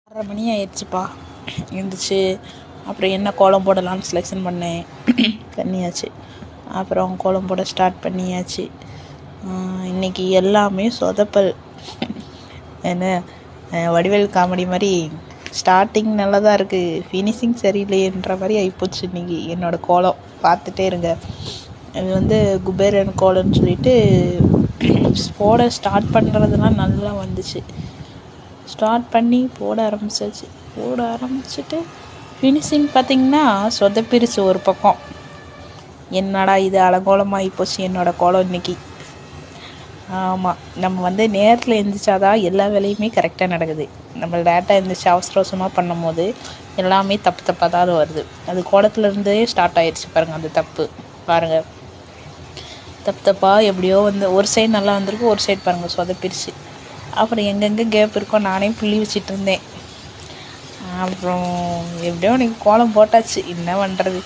6:30 மணி ஆயிடுச்சுப்பா. எழுந்திரிச்சு அப்புறம் என்ன கோலம் போடலான்னு செலெக்ஷன் பண்ணேன். பண்ணியாச்சு. அப்புறம் கோலம் போட ஸ்டார்ட் பண்ணியாச்சு. இன்றைக்கி எல்லாமே சொதப்பல். என்ன வடிவேல் காமெடி மாதிரி ஸ்டார்டிங் நல்லா தான் இருக்குது, ஃபினிஷிங் சரியில்லைன்ற மாதிரி ஆகிப்போச்சு இன்றைக்கி என்னோடய கோலம். பார்த்துட்டே இருங்க. இது குபேரன் கோலம்னு சொல்லிட்டு போட ஸ்டார்ட் பண்ணுறதுலாம் நல்லா வந்துச்சு. ஸ்டார்ட் பண்ணி போட ஆரம்பிச்சிட்டு ஃபினிஷிங் பார்த்திங்கன்னா சொதப்பிருச்சு ஒரு பக்கம். என்னடா இது அலங்கோலமாகி போச்சு என்னோடய கோலம் இன்றைக்கி. ஆமாம், நம்ம நேரத்தில் எழுந்திரிச்சாதான் எல்லா வேலையுமே கரெக்டாக நடக்குது. நம்ம லேட்டாக எழுந்திரிச்சு அவசரமாக பண்ணும் போது எல்லாமே தப்பாக தான் வருது. அது கோலத்துலேருந்தே ஸ்டார்ட் ஆயிடுச்சு பாருங்கள். அந்த தப்பு பாருங்கள், தப்பாக எப்படியோ ஒரு சைடு நல்லா வந்திருக்கு, ஒரு சைடு பாருங்கள் சொதப்பிருச்சு. அப்புறம் எங்கெங்கே கேப் இருக்கோ நானே புள்ளி வச்சிட்டு இருந்தேன். அப்புறம் எப்படியோ எனக்கு கோலம் போட்டாச்சு, என்ன பண்ணுறது.